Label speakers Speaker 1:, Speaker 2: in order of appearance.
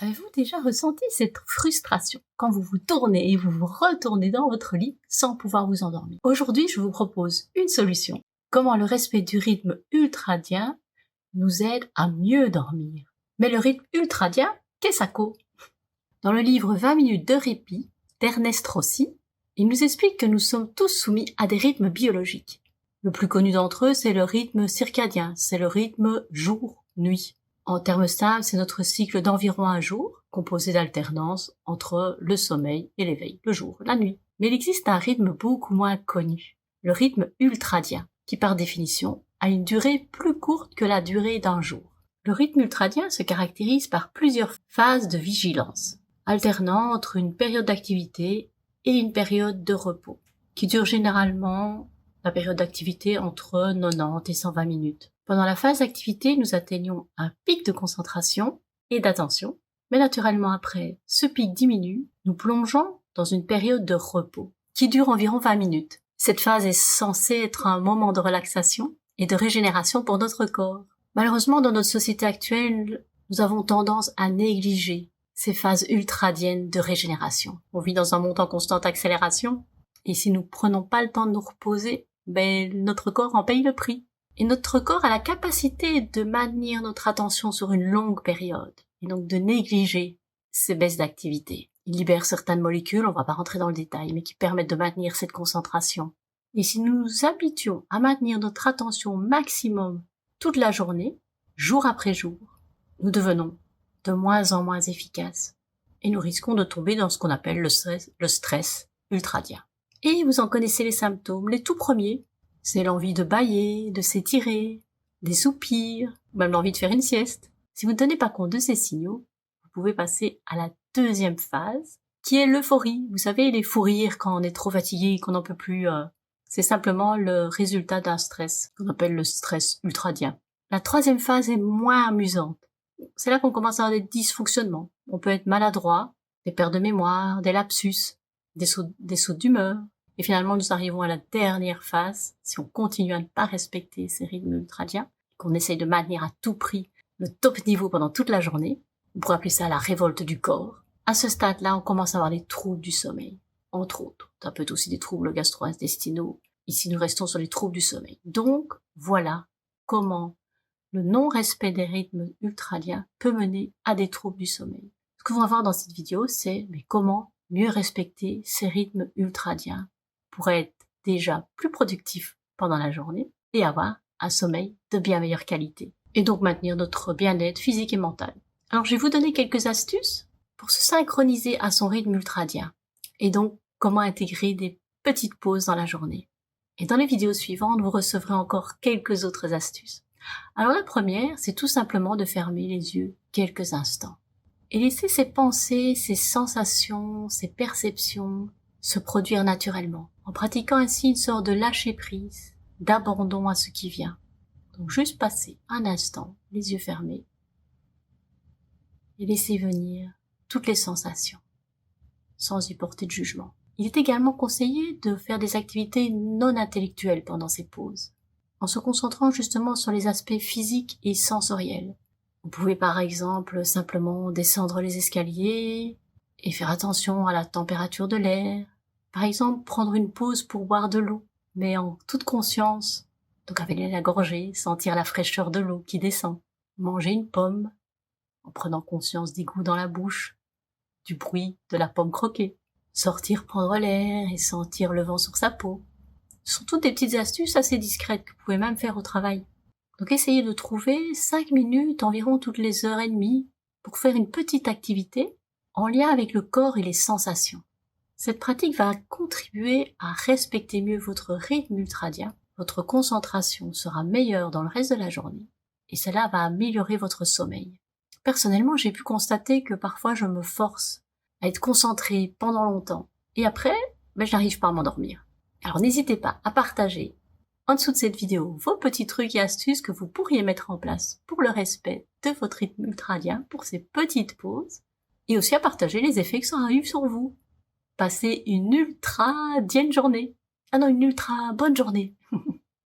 Speaker 1: Avez-vous déjà ressenti cette frustration quand vous vous tournez et vous vous retournez dans votre lit sans pouvoir vous endormir? Aujourd'hui, je vous propose une solution. Comment le respect du rythme ultradien nous aide à mieux dormir. Mais le rythme ultradien, qu'est-ce que ça? Dans le livre 20 minutes de répit d'Ernest Rossi, il nous explique que nous sommes tous soumis à des rythmes biologiques. Le plus connu d'entre eux, c'est le rythme circadien, c'est le rythme jour-nuit. En termes stables, c'est notre cycle d'environ un jour, composé d'alternance entre le sommeil et l'éveil, le jour, la nuit. Mais il existe un rythme beaucoup moins connu, le rythme ultradien, qui par définition a une durée plus courte que la durée d'un jour. Le rythme ultradien se caractérise par plusieurs phases de vigilance, alternant entre une période d'activité et une période de repos, qui dure généralement la période d'activité entre 90 et 120 minutes. Pendant la phase d'activité, nous atteignons un pic de concentration et d'attention, mais naturellement après, ce pic diminue, nous plongeons dans une période de repos, qui dure environ 20 minutes. Cette phase est censée être un moment de relaxation et de régénération pour notre corps. Malheureusement, dans notre société actuelle, nous avons tendance à négliger ces phases ultradiennes de régénération. On vit dans un monde en constante accélération, et si nous prenons pas le temps de nous reposer, notre corps en paye le prix. Et notre corps a la capacité de maintenir notre attention sur une longue période, et donc de négliger ces baisses d'activité. Il libère certaines molécules, on va pas rentrer dans le détail, mais qui permettent de maintenir cette concentration. Et si nous nous habituons à maintenir notre attention au maximum toute la journée, jour après jour, nous devenons de moins en moins efficaces. Et nous risquons de tomber dans ce qu'on appelle le stress ultradien. Et vous en connaissez les symptômes. Les tout premiers, c'est l'envie de bâiller, de s'étirer, des soupirs, même l'envie de faire une sieste. Si vous ne tenez pas compte de ces signaux, vous pouvez passer à la deuxième phase, qui est l'euphorie. Vous savez, les fous rires quand on est trop fatigué et qu'on n'en peut plus. C'est simplement le résultat d'un stress, qu'on appelle le stress ultradien. La troisième phase est moins amusante. C'est là qu'on commence à avoir des dysfonctionnements. On peut être maladroit, des pertes de mémoire, des lapsus, des sauts d'humeur. Et finalement, nous arrivons à la dernière phase, si on continue à ne pas respecter ces rythmes ultradiens, qu'on essaye de maintenir à tout prix le top niveau pendant toute la journée, on pourrait appeler ça la révolte du corps. À ce stade-là, on commence à avoir des troubles du sommeil, entre autres. Ça peut être aussi des troubles gastro-intestinaux. Ici, nous restons sur les troubles du sommeil. Donc, voilà comment le non-respect des rythmes ultradiens peut mener à des troubles du sommeil. Ce que vous allez voir dans cette vidéo, c'est comment mieux respecter ces rythmes ultradiens pour être déjà plus productif pendant la journée et avoir un sommeil de bien meilleure qualité. Et donc maintenir notre bien-être physique et mental. Alors je vais vous donner quelques astuces pour se synchroniser à son rythme ultradien. Et donc comment intégrer des petites pauses dans la journée. Et dans les vidéos suivantes, vous recevrez encore quelques autres astuces. Alors la première, c'est tout simplement de fermer les yeux quelques instants. Et laisser ces pensées, ces sensations, ces perceptions se produire naturellement, en pratiquant ainsi une sorte de lâcher-prise, d'abandon à ce qui vient. Donc juste passer un instant, les yeux fermés, et laisser venir toutes les sensations, sans y porter de jugement. Il est également conseillé de faire des activités non intellectuelles pendant ces pauses, en se concentrant justement sur les aspects physiques et sensoriels. Vous pouvez par exemple simplement descendre les escaliers et faire attention à la température de l'air. Par exemple, prendre une pause pour boire de l'eau, mais en toute conscience. Donc avaler la gorgée, sentir la fraîcheur de l'eau qui descend. Manger une pomme, en prenant conscience des goûts dans la bouche, du bruit de la pomme croquée. Sortir prendre l'air et sentir le vent sur sa peau. Ce sont toutes des petites astuces assez discrètes que vous pouvez même faire au travail. Donc essayez de trouver 5 minutes environ toutes les heures et demie pour faire une petite activité en lien avec le corps et les sensations. Cette pratique va contribuer à respecter mieux votre rythme ultradien, votre concentration sera meilleure dans le reste de la journée et cela va améliorer votre sommeil. Personnellement, j'ai pu constater que parfois je me force à être concentrée pendant longtemps et après, je n'arrive pas à m'endormir. Alors n'hésitez pas à partager en dessous de cette vidéo vos petits trucs et astuces que vous pourriez mettre en place pour le respect de votre rythme ultradien, pour ces petites pauses, et aussi à partager les effets que ça a eu sur vous. Passez une ultra-dienne journée. Ah non, une ultra bonne journée.